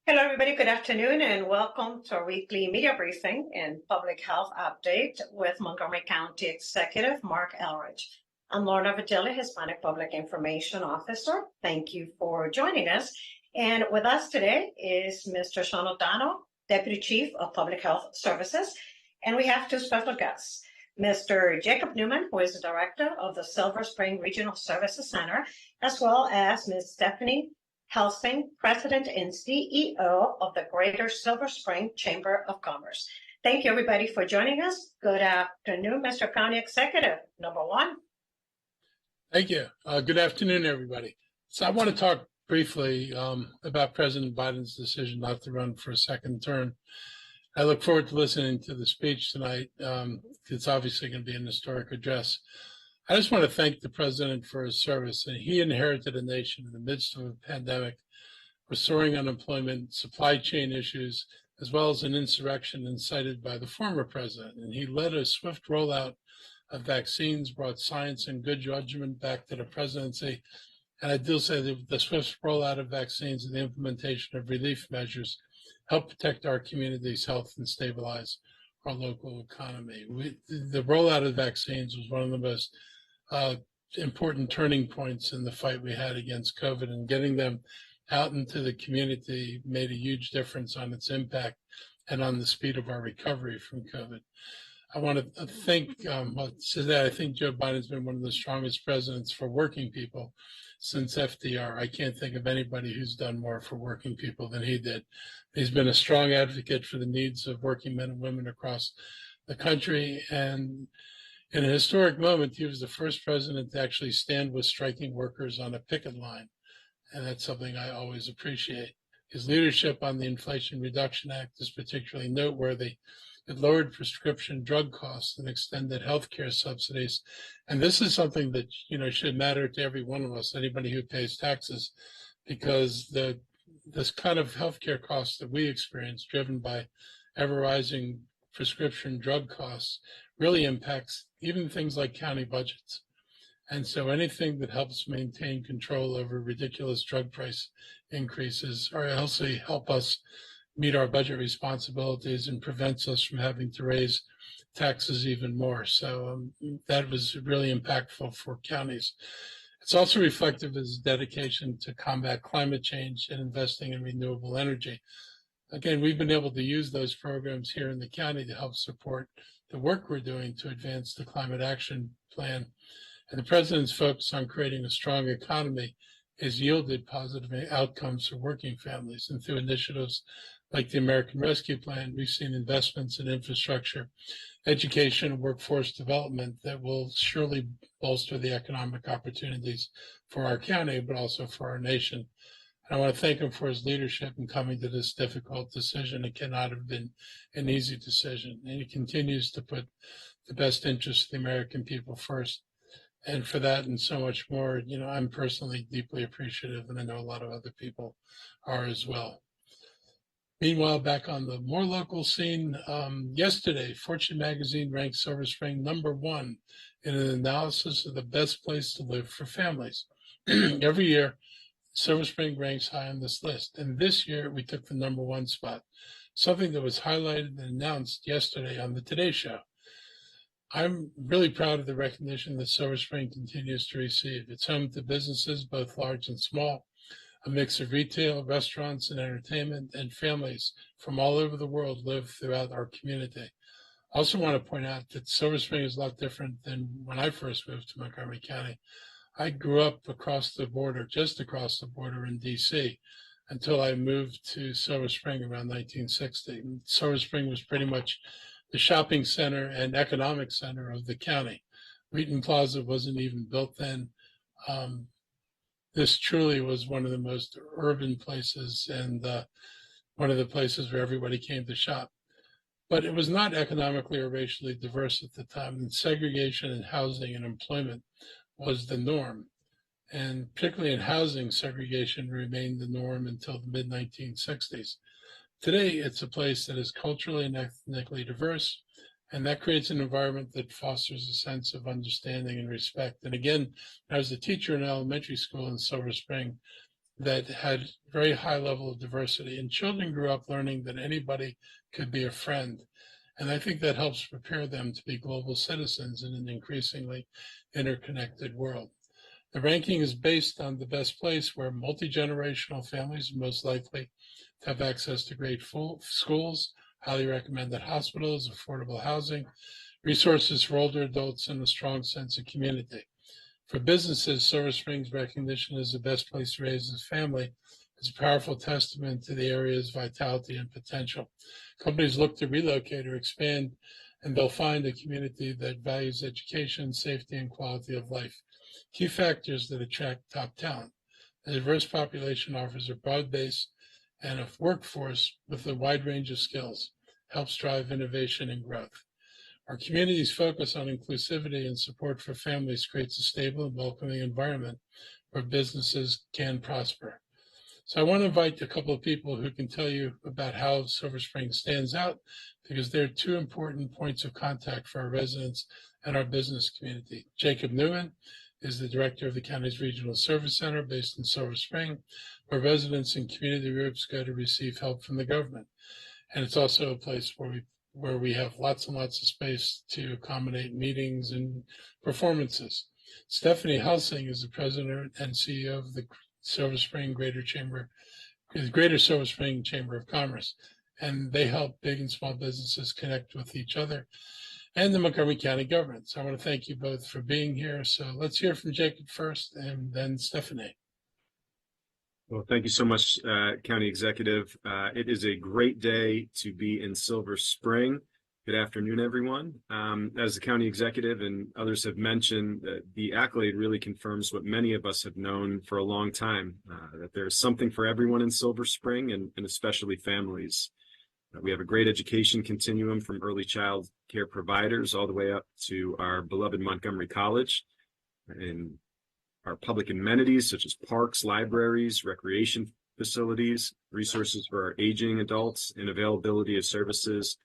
Hello, everybody. Good afternoon, and welcome to our weekly media briefing and public health update with Montgomery County Executive Mark Elridge. I'm Lorna Vigili, Hispanic Public Information Officer. Thank you for joining us. And with us today is Mr. Sean O'Donnell, Deputy Chief of Public Health Services. And we have two special guests, Mr. Jacob Newman, who is the Director of the Silver Spring Regional Services Center, as well as Ms. Stephanie Helsing, President and CEO of the Greater Silver Spring Chamber of Commerce. Thank you, everybody, for joining us. Good afternoon, Mr. County Executive, number one. Thank you. Good afternoon, everybody. So I want to talk briefly about President Biden's decision not to run for a second term. I look forward to listening to the speech tonight. It's obviously going to be an historic address. I just want to thank the president for his service. And he inherited a nation in the midst of a pandemic with soaring unemployment, supply chain issues, as well as an insurrection incited by the former president. And he led a swift rollout of vaccines, brought science and good judgment back to the presidency. And I do say that the swift rollout of vaccines and the implementation of relief measures helped protect our community's health and stabilize our local economy. The rollout of vaccines was one of the most important turning points in the fight we had against COVID, and getting them out into the community made a huge difference on its impact and on the speed of our recovery from COVID. I want to think today, I think Joe Biden's been one of the strongest presidents for working people since FDR. I can't think of anybody who's done more for working people than he did. He's been a strong advocate for the needs of working men and women across the country. And in a historic moment, he was the first president to actually stand with striking workers on a picket line. And that's something I always appreciate. His leadership on the Inflation Reduction Act is particularly noteworthy. It lowered prescription drug costs and extended healthcare subsidies. And this is something that, should matter to every one of us, anybody who pays taxes, because this kind of healthcare costs that we experience, driven by ever rising prescription drug costs, really impacts even things like county budgets. And so anything that helps maintain control over ridiculous drug price increases or also help us meet our budget responsibilities and prevents us from having to raise taxes even more. So that was really impactful for counties. It's also reflective of his dedication to combat climate change and investing in renewable energy. Again, we've been able to use those programs here in the county to help support the work we're doing to advance the climate action plan. And the president's focus on creating a strong economy has yielded positive outcomes for working families. And through initiatives like the American Rescue Plan, we've seen investments in infrastructure, education, and workforce development that will surely bolster the economic opportunities for our county, but also for our nation. I want to thank him for his leadership in coming to this difficult decision. It cannot have been an easy decision. And he continues to put the best interests of the American people first. And for that and so much more, I'm personally deeply appreciative, and I know a lot of other people are as well. Meanwhile, back on the more local scene, yesterday, Fortune magazine ranked Silver Spring #1 in an analysis of the best place to live for families. Every year, Silver Spring ranks high on this list, and this year we took the #1 spot, something that was highlighted and announced yesterday on the Today Show. I'm really proud of the recognition that Silver Spring continues to receive. It's home to businesses, both large and small, a mix of retail, restaurants, and entertainment, and families from all over the world live throughout our community. I also want to point out that Silver Spring is a lot different than when I first moved to Montgomery County. I grew up across the border, just across the border in D.C., until I moved to Silver Spring around 1960. Silver Spring was pretty much the shopping center and economic center of the county. Wheaton Plaza wasn't even built then. This truly was one of the most urban places and one of the places where everybody came to shop. But it was not economically or racially diverse at the time, and segregation in housing and employment was the norm. And particularly in housing, segregation remained the norm until the mid-1960s. Today, it's a place that is culturally and ethnically diverse, and that creates an environment that fosters a sense of understanding and respect. And again, I was a teacher in elementary school in Silver Spring. that had very high level of diversity, and children grew up learning that anybody could be a friend. And I think that helps prepare them to be global citizens in an increasingly interconnected world. The ranking is based on the best place where multi-generational families are most likely to have access to great schools, highly recommended hospitals, affordable housing, resources for older adults, and a strong sense of community. For businesses, Silver Springs' recognition as the best place to raise a family is a powerful testament to the area's vitality and potential. Companies look to relocate or expand, and they'll find a community that values education, safety, and quality of life, key factors that attract top talent. A diverse population offers a broad base and a workforce with a wide range of skills, helps drive innovation and growth. Our community's focus on inclusivity and support for families creates a stable and welcoming environment where businesses can prosper. So I want to invite a couple of people who can tell you about how Silver Spring stands out, because they're two important points of contact for our residents and our business community. Jacob Newman is the director of the county's Regional Service Center based in Silver Spring, where residents and community groups go to receive help from the government. And it's also a place where we have lots and lots of space to accommodate meetings and performances. Stephanie Helsing is the president and CEO of the Silver Spring Greater Silver Spring Chamber of Commerce, and they help big and small businesses connect with each other and the Montgomery County government. So I want to thank you both for being here. So let's hear from Jacob first, and then Stephanie. Well, thank you so much, County Executive. It is a great day to be in Silver Spring. Good afternoon, everyone. As the County Executive and others have mentioned, the accolade really confirms what many of us have known for a long time, that there's something for everyone in Silver Spring, and especially families. We have a great education continuum from early child care providers all the way up to our beloved Montgomery College, and our public amenities such as parks, libraries, recreation facilities, resources for our aging adults, and availability of services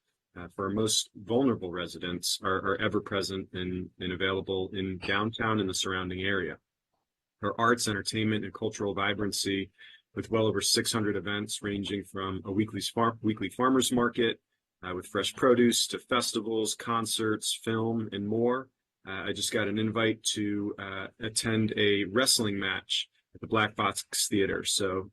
for our most vulnerable residents are ever present and available in downtown and the surrounding area. Our arts, entertainment, and cultural vibrancy, with well over 600 events ranging from a weekly farmers market with fresh produce to festivals, concerts, film, and more. I just got an invite to attend a wrestling match at the Black Box Theater, so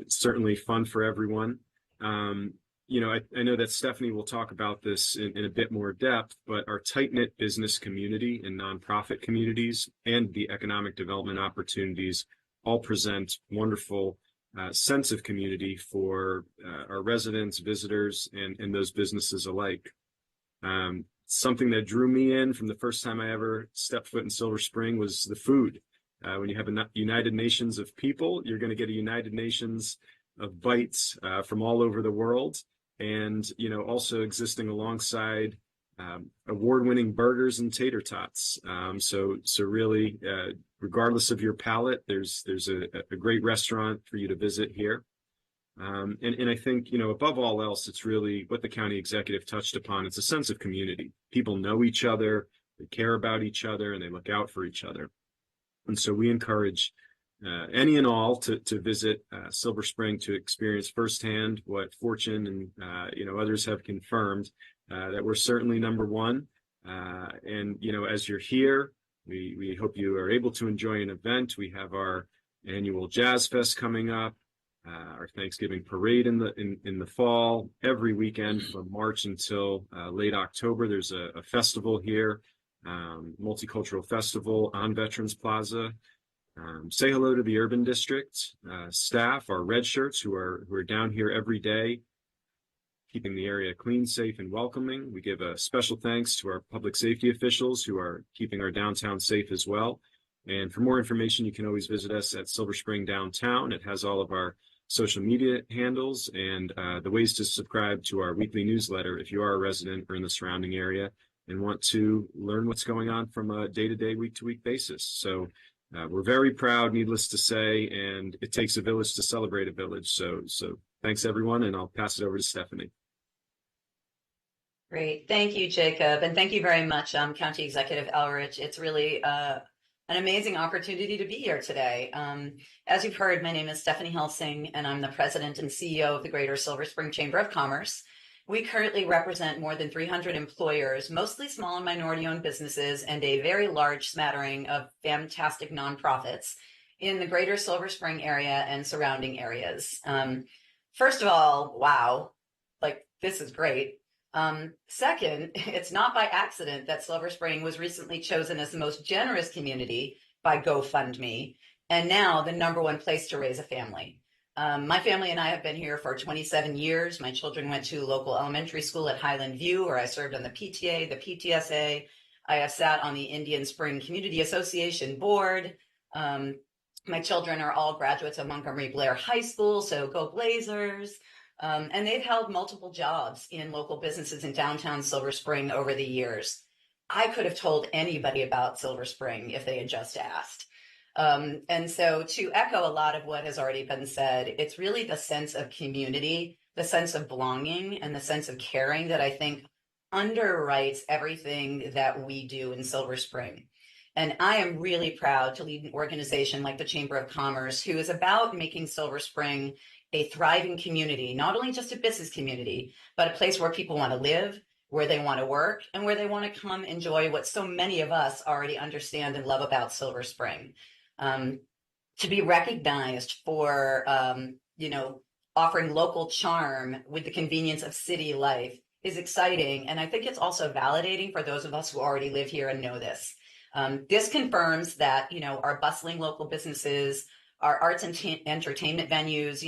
certainly fun for everyone. I know that Stephanie will talk about this in a bit more depth, but our tight-knit business community and nonprofit communities and the economic development opportunities all present wonderful sense of community for our residents, visitors, and those businesses alike. Something that drew me in from the first time I ever stepped foot in Silver Spring was the food. When you have a United Nations of people, you're going to get a United Nations of bites from all over the world. And, also existing alongside award-winning burgers and tater tots. So really, regardless of your palate, there's a great restaurant for you to visit here. And I think, above all else, it's really what the county executive touched upon. It's a sense of community. People know each other, they care about each other, and they look out for each other. And so we encourage any and all to visit Silver Spring to experience firsthand what Fortune and others have confirmed, that we're certainly number one. And as you're here, we hope you are able to enjoy an event. We have our annual Jazz Fest coming up, our Thanksgiving parade in the fall. Every weekend from March until late October, there's a festival here, multicultural festival on Veterans Plaza. Say hello to the Urban District staff, our red shirts who are down here every day, keeping the area clean, safe, and welcoming. We give a special thanks to our public safety officials who are keeping our downtown safe as well. And for more information, you can always visit us at Silver Spring Downtown. It has all of our social media handles and the ways to subscribe to our weekly newsletter if you are a resident or in the surrounding area and want to learn what's going on from a day-to-day, week-to-week basis. So we're very proud, needless to say, and it takes a village to celebrate a village. So thanks, everyone, and I'll pass it over to Stephanie. Great. Thank you, Jacob. And thank you very much, County Executive Elrich. It's really an amazing opportunity to be here today. As you've heard, my name is Stephanie Helsing, and I'm the president and CEO of the Greater Silver Spring Chamber of Commerce. We currently represent more than 300 employers, mostly small and minority-owned businesses, and a very large smattering of fantastic nonprofits in the Greater Silver Spring area and surrounding areas. First of all, wow, like this is great. Second, it's not by accident that Silver Spring was recently chosen as the most generous community by GoFundMe, and now the #1 place to raise a family. My family and I have been here for 27 years. My children went to local elementary school at Highland View, where I served on the PTA, the PTSA. I have sat on the Indian Spring Community Association board. My children are all graduates of Montgomery Blair High School, so go Blazers. And they've held multiple jobs in local businesses in downtown Silver Spring over the years. I could have told anybody about Silver Spring if they had just asked. And so to echo a lot of what has already been said, it's really the sense of community, the sense of belonging, and the sense of caring that I think underwrites everything that we do in Silver Spring. And I am really proud to lead an organization like the Chamber of Commerce, who is about making Silver Spring a thriving community, not only just a business community, but a place where people want to live, where they want to work, and where they want to come enjoy what so many of us already understand and love about Silver Spring. To be recognized for, offering local charm with the convenience of city life is exciting. And I think it's also validating for those of us who already live here and know this. This confirms that, our bustling local businesses, our arts and entertainment venues,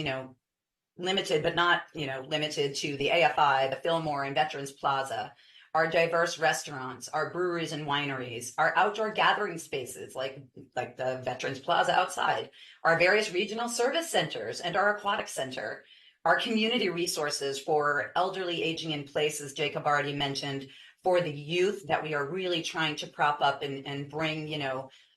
limited, but not, limited to the AFI, the Fillmore and Veterans Plaza, our diverse restaurants, our breweries and wineries, our outdoor gathering spaces like the Veterans Plaza outside, our various regional service centers and our aquatic center, our community resources for elderly aging in place, as Jacob already mentioned, for the youth that we are really trying to prop up and bring,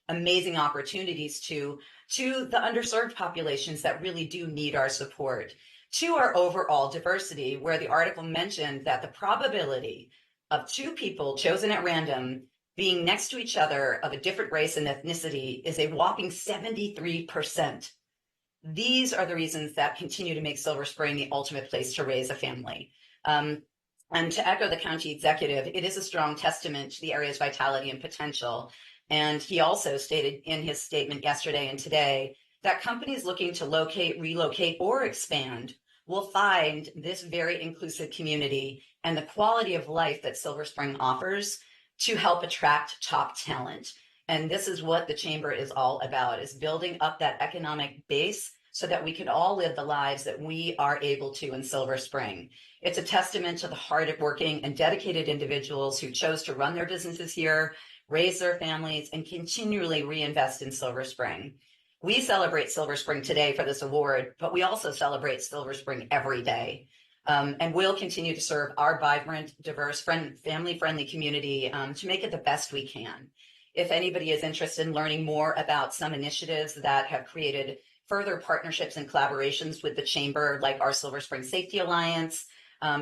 amazing opportunities to the underserved populations that really do need our support, to our overall diversity, where the article mentioned that the probability of two people chosen at random being next to each other of a different race and ethnicity is a whopping 73%. These are the reasons that continue to make Silver Spring the ultimate place to raise a family. And to echo the county executive, it is a strong testament to the area's vitality and potential. And he also stated in his statement yesterday and today that companies looking to locate, relocate, or expand will find this very inclusive community and the quality of life that Silver Spring offers to help attract top talent. And this is what the Chamber is all about, is building up that economic base so that we can all live the lives that we are able to in Silver Spring. It's a testament to the hardworking and dedicated individuals who chose to run their businesses here, raise their families, and continually reinvest in Silver Spring. We celebrate Silver Spring today for this award, but we also celebrate Silver Spring every day. And we'll continue to serve our vibrant, diverse, family-friendly community to make it the best we can. If anybody is interested in learning more about some initiatives that have created further partnerships and collaborations with the Chamber, like our Silver Spring Safety Alliance,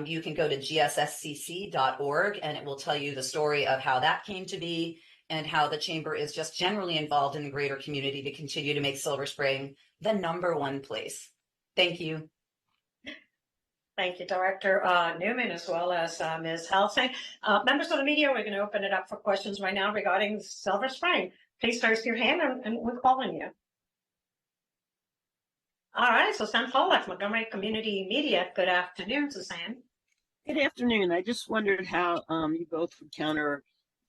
you can go to gsscc.org, and it will tell you the story of how that came to be and how the Chamber is just generally involved in the greater community to continue to make Silver Spring the #1 place. Thank you. Thank you, Director Newman, as well as Ms. Helsing. Members of the media, we're going to open it up for questions right now regarding Silver Spring. Please raise your hand and we're calling you. All right, Suzanne Pollack, Montgomery Community Media. Good afternoon, Suzanne. Good afternoon. I just wondered how you both would counter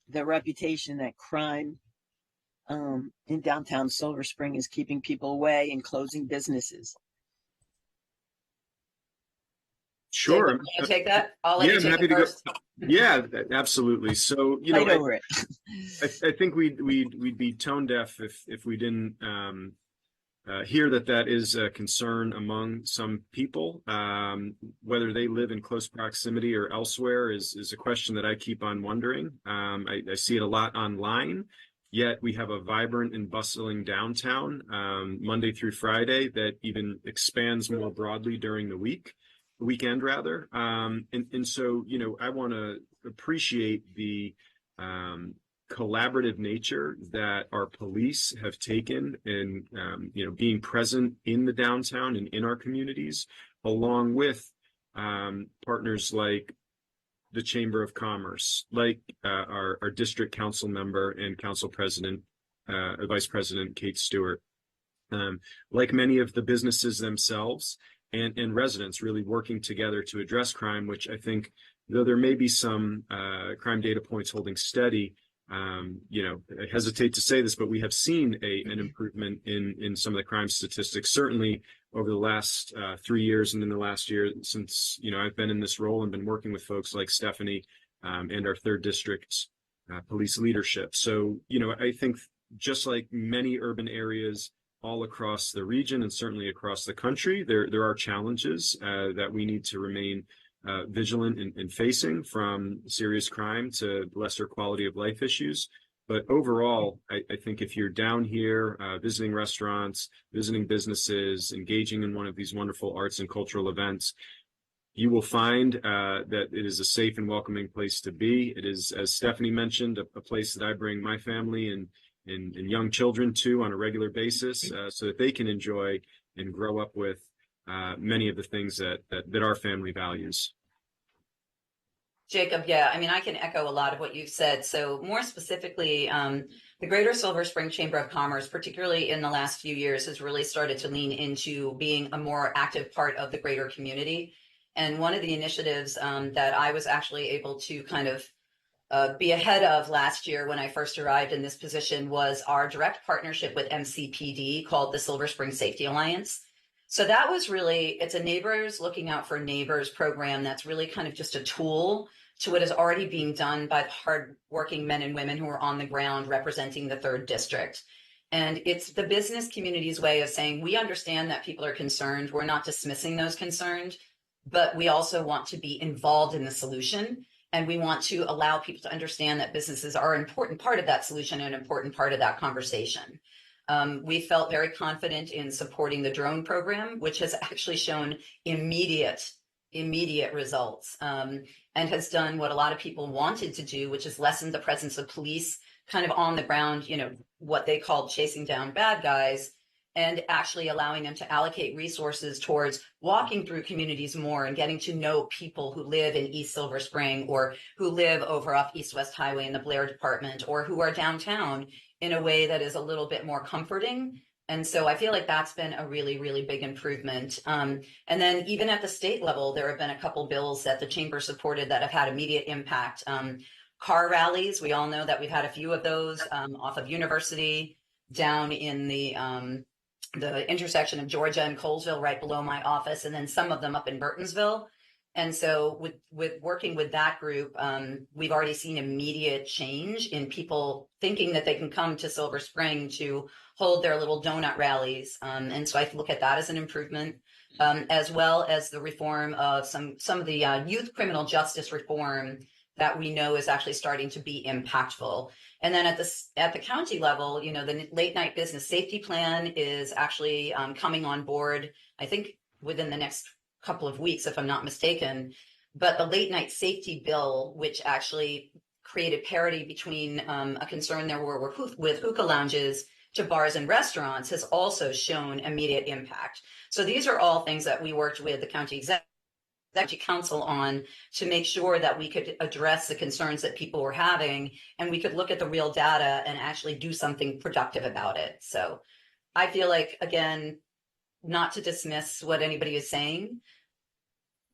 the reputation that crime in downtown Silver Spring is keeping people away and closing businesses. Sure. Can you take that? I'll let you take it first. Yeah, absolutely. So, I think we'd be tone deaf if we didn't hear that is a concern among some people. Whether they live in close proximity or elsewhere is a question that I keep on wondering. I see it a lot online, yet we have a vibrant and bustling downtown Monday through Friday that even expands more broadly during the weekend rather. And so, I want to appreciate the collaborative nature that our police have taken in, being present in the downtown and in our communities, along with partners like the Chamber of Commerce, like our district council member and council president, Vice President Kate Stewart, like many of the businesses themselves and residents really working together to address crime, which I think, though there may be some crime data points holding steady, I hesitate to say this, but we have seen an improvement in some of the crime statistics, certainly over the last 3 years and in the last year since, I've been in this role and been working with folks like Stephanie and our 3rd District police leadership. So, I think just like many urban areas all across the region and certainly across the country, there are challenges that we need to remain vigilant in facing, from serious crime to lesser quality of life issues. But overall, I think if you're down here visiting restaurants, visiting businesses, engaging in one of these wonderful arts and cultural events, you will find that it is a safe and welcoming place to be. It is, as Stephanie mentioned, a place that I bring my family and young children to on a regular basis so that they can enjoy and grow up with many of the things that our family values. Jacob, yeah, I mean, I can echo a lot of what you've said. So more specifically, the Greater Silver Spring Chamber of Commerce, particularly in the last few years, has really started to lean into being a more active part of the greater community. And one of the initiatives that I was actually able to kind of be ahead of last year when I first arrived in this position was our direct partnership with MCPD called the Silver Spring Safety Alliance. So that was really, it's a neighbors looking out for neighbors program that's really kind of just a tool to what is already being done by the hardworking men and women who are on the ground representing the 3rd District. And it's the business community's way of saying, we understand that people are concerned. We're not dismissing those concerns, but we also want to be involved in the solution. And we want to allow people to understand that businesses are an important part of that solution and an important part of that conversation. We felt very confident in supporting the drone program, which has actually shown immediate results and has done what a lot of people wanted to do, which is lessen the presence of police kind of on the ground, what they called chasing down bad guys, and actually allowing them to allocate resources towards walking through communities more and getting to know people who live in East Silver Spring or who live over off East West Highway in the Blair Department or who are downtown in a way that is a little bit more comforting. And so I feel like that's been a really, really big improvement. And then even at the state level, there have been a couple bills that the chamber supported that have had immediate impact. Car rallies, we all know that we've had a few of those off of University down in the intersection of Georgia and Colesville right below my office, and then some of them up in Burtonsville. And so with working with that group, we've already seen immediate change in people thinking that they can come to Silver Spring to hold their little donut rallies. And so I look at that as an improvement, as well as the reform of some of the youth criminal justice reform that we know is actually starting to be impactful. And then at the county level, the late night business safety plan is actually coming on board, I think within the next couple of weeks, if I'm not mistaken. But the late night safety bill, which actually created parity between a concern there were with hookah lounges to bars and restaurants, has also shown immediate impact. So these are all things that we worked with the county executive council on to make sure that we could address the concerns that people were having, and we could look at the real data and actually do something productive about it. So I feel like, again, not to dismiss what anybody is saying,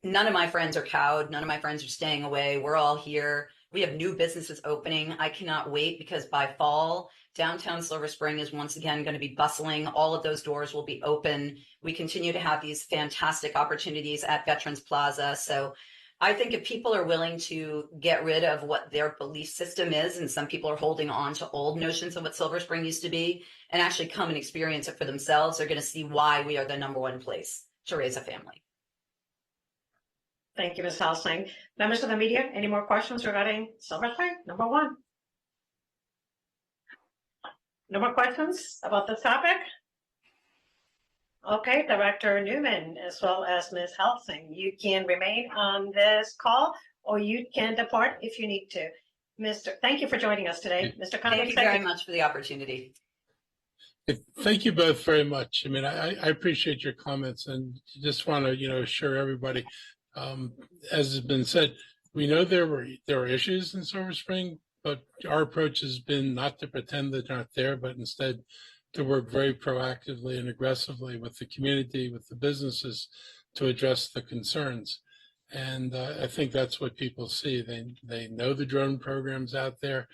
none of my friends are cowed. None of my friends are staying away. We're all here. We have new businesses opening. I cannot wait, because by fall, downtown Silver Spring is once again going to be bustling. All of those doors will be open. We continue to have these fantastic opportunities at Veterans Plaza. So I think if people are willing to get rid of what their belief system is, and some people are holding on to old notions of what Silver Spring used to be, and actually come and experience it for themselves, they're going to see why we are the #1 place to raise a family. Thank you, Ms. Helsing. Members of the media, any more questions regarding Silver Spring? #1. No more questions about this topic? Okay, Director Newman, as well as Ms. Helsing, you can remain on this call, or you can depart if you need to. Thank you for joining us today, Mr. County Thank you very Executive. much for the opportunity. Thank you both very much. I mean, I appreciate your comments and just want to, assure everybody, as has been said, we know there are issues in Silver Spring, but our approach has been not to pretend that they're not there, but instead to work very proactively and aggressively with the community, with the businesses to address the concerns. And I think that's what people see. They know the drone programs out there.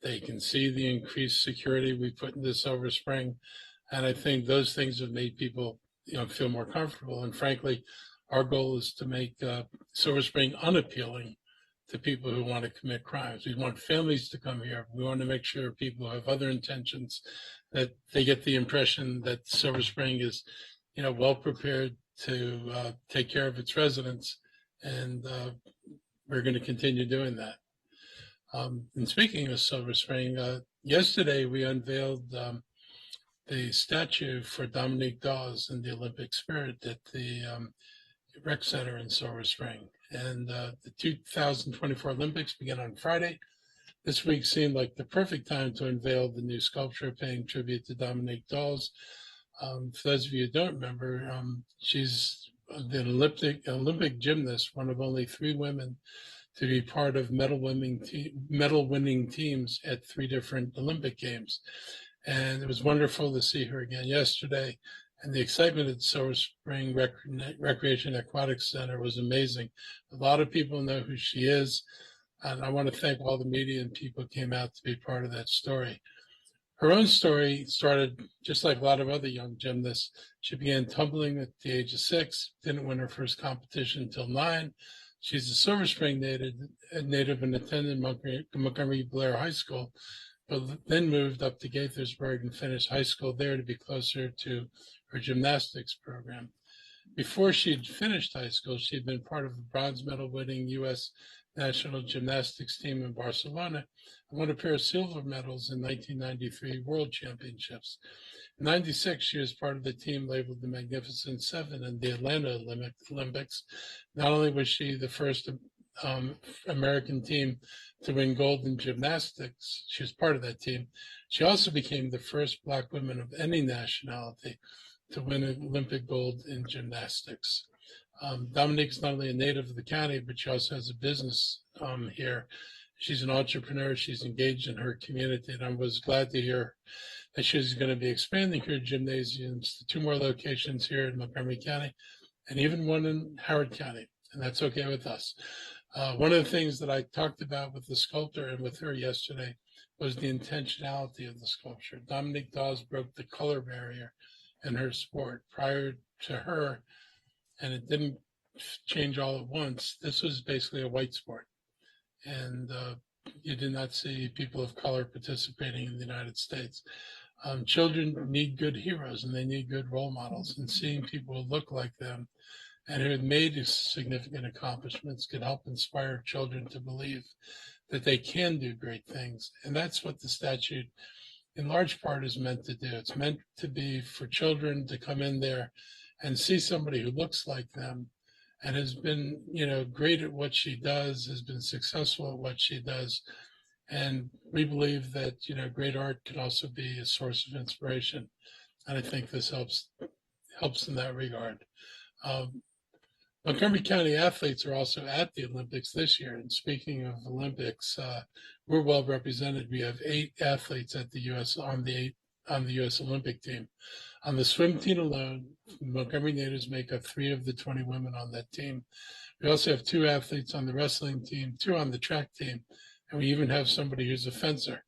They can see the increased security we put into Silver Spring. And I think those things have made people, feel more comfortable. And frankly, our goal is to make Silver Spring unappealing to people who want to commit crimes. We want families to come here. We want to make sure people who have other intentions, that they get the impression that Silver Spring is, well prepared to take care of its residents. And we're going to continue doing that. And speaking of Silver Spring, yesterday we unveiled the statue for Dominique Dawes and the Olympic spirit at the Rec Center in Silver Spring. And the 2024 Olympics begin on Friday. This week seemed like the perfect time to unveil the new sculpture paying tribute to Dominique Dawes. For those of you who don't remember, she's the Olympic gymnast, one of only 3 women to be part of medal-winning teams at 3 different Olympic Games. And it was wonderful to see her again yesterday. And the excitement at Silver Spring Recreation Aquatics Center was amazing. A lot of people know who she is. And I want to thank all the media and people who came out to be part of that story. Her own story started just like a lot of other young gymnasts. She began tumbling at the age of 6, didn't win her first competition until 9. She's a Silver Spring native and attended Montgomery Blair High School, but then moved up to Gaithersburg and finished high school there to be closer to her gymnastics program. Before she'd finished high school, she'd been part of the bronze medal winning U.S. national gymnastics team in Barcelona and won a pair of silver medals in 1993 World Championships. In 96, she was part of the team labeled the Magnificent Seven in the Atlanta Olympics. Not only was she the first American team to win gold in gymnastics, she was part of that team. She also became the first Black woman of any nationality to win an Olympic gold in gymnastics. Dominique's not only a native of the county, but she also has a business here. She's an entrepreneur. She's engaged in her community, and I was glad to hear that she's going to be expanding her gymnasiums to 2 more locations here in Montgomery County and even one in Howard County, and that's okay with us. One of the things that I talked about with the sculptor and with her yesterday was the intentionality of the sculpture. Dominique Dawes broke the color barrier in her sport. Prior to her, and it didn't change all at once, this was basically a white sport. And you did not see people of color participating in the United States. Children need good heroes and they need good role models, and seeing people who look like them and who have made significant accomplishments can help inspire children to believe that they can do great things. And that's what the statute in large part is meant to do. It's meant to be for children to come in there and see somebody who looks like them and has been, great at what she does, has been successful at what she does. And we believe that, great art can also be a source of inspiration. And I think this helps in that regard. Montgomery County athletes are also at the Olympics this year. And speaking of Olympics, we're well represented. We have 8 athletes at the U.S. on the U.S. Olympic team. On the swim team alone, Montgomery natives make up 3 of the 20 women on that team. We also have 2 athletes on the wrestling team, 2 on the track team, and we even have somebody who's a fencer.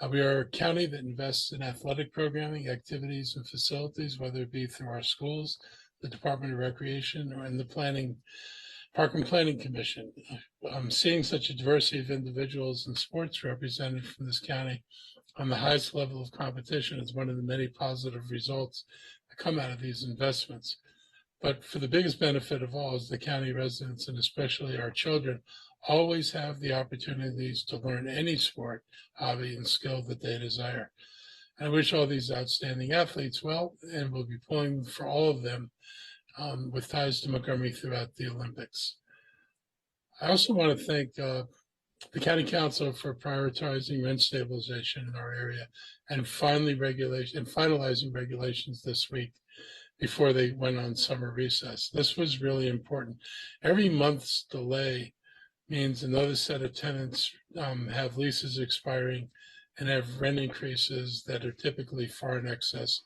We are a county that invests in athletic programming, activities, and facilities, whether it be through our schools, the Department of Recreation, or in the Park and Planning Commission. Seeing such a diversity of individuals and sports represented from this county on the highest level of competition is one of the many positive results that come out of these investments. But for the biggest benefit of all is the county residents, and especially our children, always have the opportunities to learn any sport, hobby, and skill that they desire. I wish all these outstanding athletes well, and we'll be pulling for all of them with ties to Montgomery throughout the Olympics. I also want to thank the county council for prioritizing rent stabilization in our area and finalizing regulations this week before they went on summer recess. This was really important. Every month's delay means another set of tenants have leases expiring and have rent increases that are typically far in excess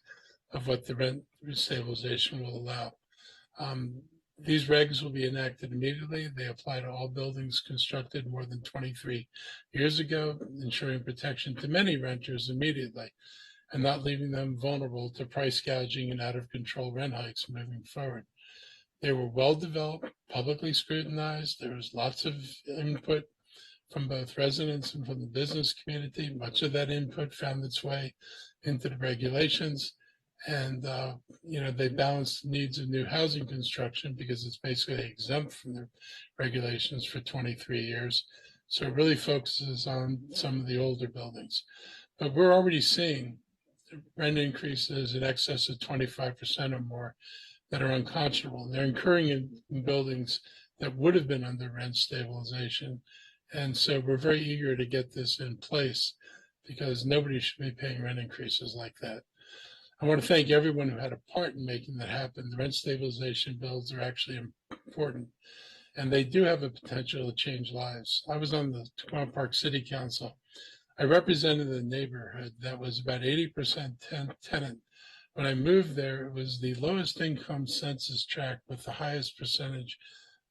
of what the rent stabilization will allow. These regs will be enacted immediately. They apply to all buildings constructed more than 23 years ago, ensuring protection to many renters immediately and not leaving them vulnerable to price gouging and out of control rent hikes moving forward. They were well developed, publicly scrutinized. There was lots of input from both residents and from the business community. Much of that input found its way into the regulations. And, they balanced the needs of new housing construction because it's basically exempt from the regulations for 23 years. So it really focuses on some of the older buildings. But we're already seeing rent increases in excess of 25% or more that are unconscionable. And they're occurring in buildings that would have been under rent stabilization. And so we're very eager to get this in place because nobody should be paying rent increases like that. I want to thank everyone who had a part in making that happen. The rent stabilization bills are actually important, and they do have a potential to change lives. I was on the Tacoma Park City Council. I represented a neighborhood that was about 80% tenant. When I moved there, it was the lowest income census tract with the highest percentage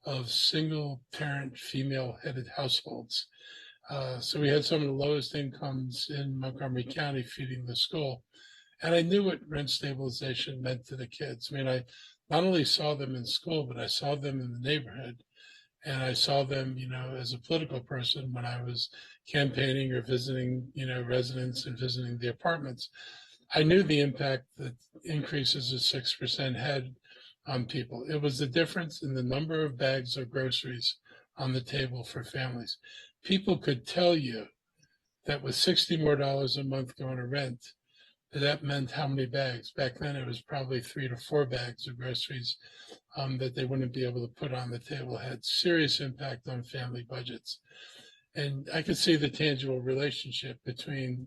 of single parent female headed households. So we had some of the lowest incomes in Montgomery County feeding the school. And I knew what rent stabilization meant to the kids. I mean, I not only saw them in school, but I saw them in the neighborhood. And I saw them, as a political person when I was campaigning or visiting, residents and visiting the apartments. I knew the impact that increases of 6% had on people. It was the difference in the number of bags of groceries on the table for families. People could tell you that with $60 more a month going to rent, that meant how many bags. Back then, it was probably 3 to 4 bags of groceries that they wouldn't be able to put on the table. It had serious impact on family budgets. And I could see the tangible relationship between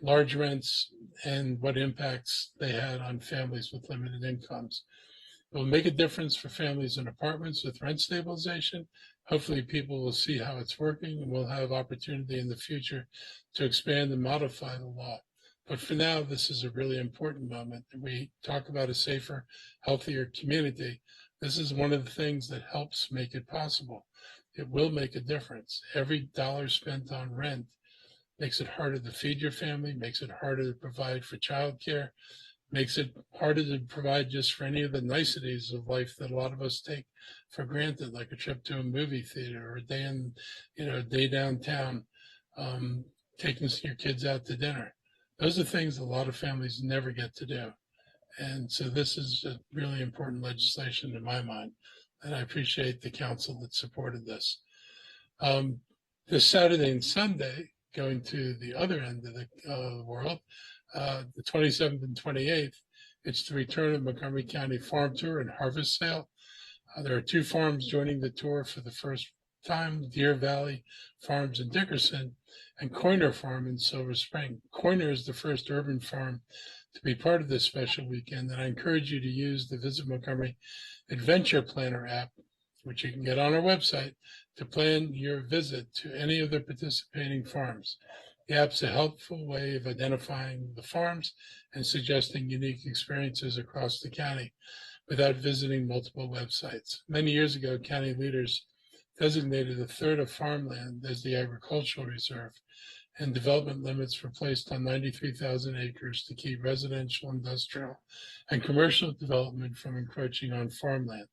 large rents and what impacts they had on families with limited incomes. It will make a difference for families in apartments with rent stabilization. Hopefully people will see how it's working and we'll have opportunity in the future to expand and modify the law. But for now, this is a really important moment. We talk about a safer, healthier community. This is one of the things that helps make it possible. It will make a difference. Every dollar spent on rent makes it harder to feed your family, makes it harder to provide for childcare, makes it harder to provide just for any of the niceties of life that a lot of us take for granted, like a trip to a movie theater or a day downtown, taking your kids out to dinner. Those are things a lot of families never get to do. And so this is a really important legislation in my mind, and I appreciate the council that supported this. This Saturday and Sunday, going to the other end of the world, the 27th and 28th, it's the return of Montgomery County Farm Tour and Harvest Sale. There are 2 farms joining the tour for the first time, Deer Valley Farms in Dickerson and Coiner Farm in Silver Spring. Coiner is the first urban farm to be part of this special weekend, and I encourage you to use the Visit Montgomery Adventure Planner app, which you can get on our website, to plan your visit to any of the participating farms. The app's a helpful way of identifying the farms and suggesting unique experiences across the county without visiting multiple websites. Many years ago, county leaders designated a third of farmland as the agricultural reserve, and development limits were placed on 93,000 acres to keep residential, industrial, and commercial development from encroaching on farmland.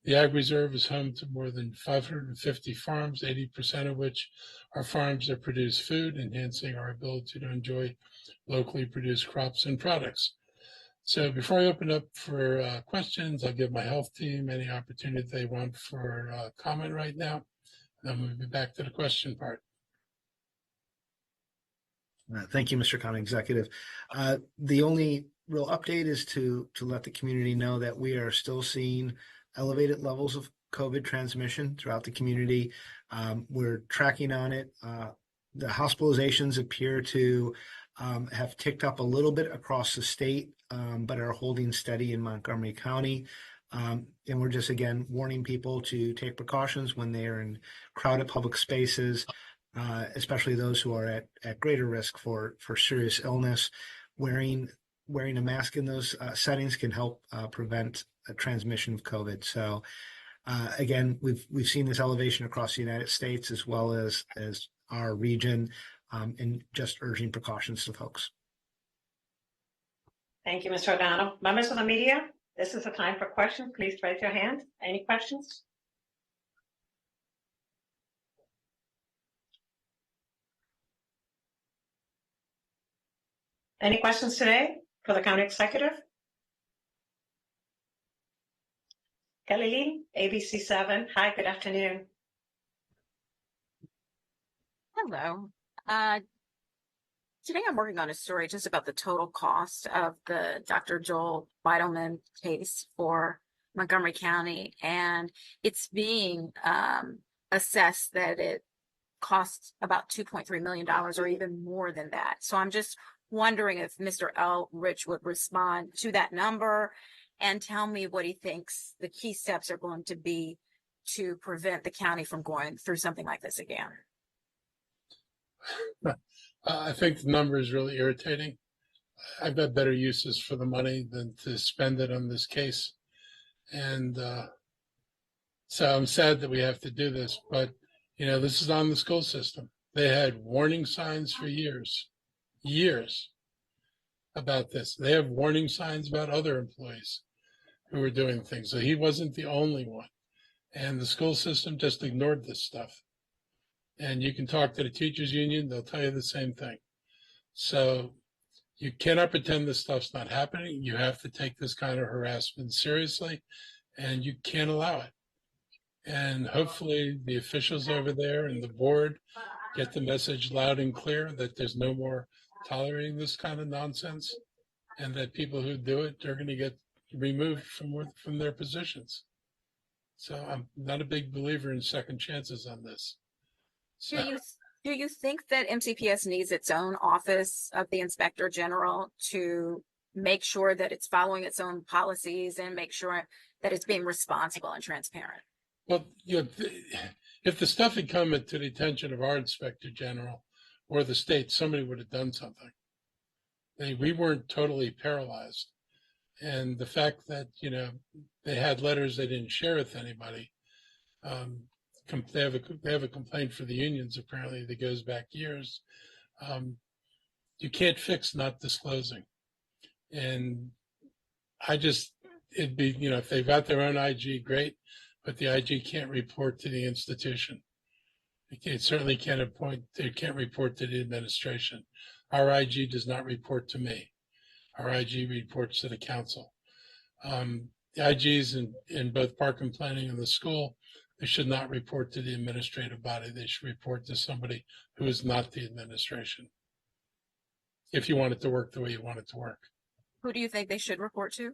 The Ag Reserve is home to more than 550 farms, 80% of which are farms that produce food, enhancing our ability to enjoy locally produced crops and products. So before I open up for questions, I'll give my health team any opportunity they want for comment right now. Then we'll be back to the question part. Thank you, Mr. County Executive. The only real update is to let the community know that we are still seeing elevated levels of COVID transmission throughout the community. We're tracking on it. The hospitalizations appear to have ticked up a little bit across the state, but are holding steady in Montgomery County. And we're just, again, warning people to take precautions when they are in crowded public spaces, especially those who are at greater risk for serious illness. Wearing a mask in those settings can help prevent a transmission of COVID. So again, we've seen this elevation across the United States as well as our region, and just urging precautions to folks. Thank you, Mr. O'Donnell. Members of the media, this is the time for questions. Please raise your hand. Any questions? Any questions today for the county executive? Kelly Lee, ABC7. Hi, good afternoon. Hello. Today I'm working on a story just about the total cost of the Dr. Joel Beidelman case for Montgomery County, and it's being assessed that it costs about $2.3 million or even more than that. So I'm just wondering if Mr. Elrich would respond to that number and tell me what he thinks the key steps are going to be to prevent the county from going through something like this again. I think the number is really irritating. I've got better uses for the money than to spend it on this case. And so I'm sad that we have to do this, but this is on the school system. They had warning signs for years about this. They have warning signs about other employees who were doing things. So he wasn't the only one. And the school system just ignored this stuff. And you can talk to the teachers union, they'll tell you the same thing. So you cannot pretend this stuff's not happening. You have to take this kind of harassment seriously, and you can't allow it. And hopefully the officials over there and the board get the message loud and clear that there's no more tolerating this kind of nonsense, and that people who do it are going to get removed from their positions. So I'm not a big believer in second chances on this. So, do you think that MCPS needs its own office of the Inspector General to make sure that it's following its own policies and make sure that it's being responsible and transparent? well, if the stuff had come to the attention of our Inspector General or the state, somebody would have done something. We weren't totally paralyzed. And the fact that, they had letters they didn't share with anybody. They have a complaint for the unions, apparently, that goes back years. You can't fix not disclosing. And it'd be, if they've got their own IG, great, but the IG can't report to the institution. It certainly can't report to the administration. Our IG does not report to me. Our IG reports to the council. The IGs in both park and planning and the school, they should not report to the administrative body. They should report to somebody who is not the administration, if you want it to work the way you want it to work. Who do you think they should report to?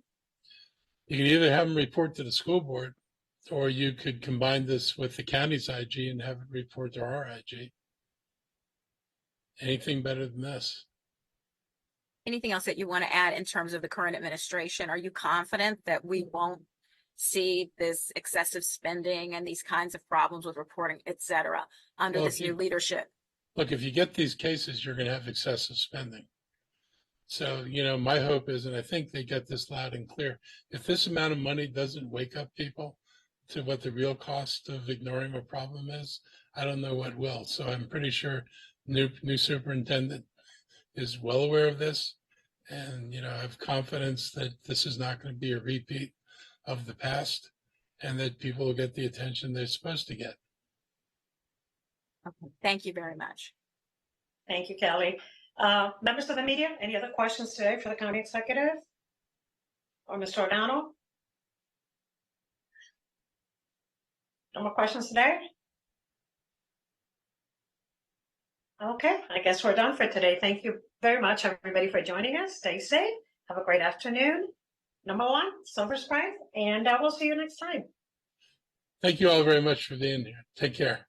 You can either have them report to the school board, or you could combine this with the county's IG and have it report to our IG. Anything better than this? Anything else that you want to add in terms of the current administration? Are you confident that we won't see this excessive spending and these kinds of problems with reporting, et cetera, under this new leadership? Look, if you get these cases, you're going to have excessive spending. So, my hope is, and I think they get this loud and clear, if this amount of money doesn't wake up people to what the real cost of ignoring a problem is, I don't know what will. So I'm pretty sure new superintendent is well aware of this, and I have confidence that this is not going to be a repeat of the past, and that people will get the attention they're supposed to get. Okay. Thank you very much. Thank you, Kelly. Members of the media, any other questions today for the county executive or Mr. O'Donnell? No more questions today? Okay, I guess we're done for today. Thank you very much, everybody, for joining us. Stay safe. Have a great afternoon. Number 1, Silver Spring, and we'll see you next time. Thank you all very much for being here. Take care.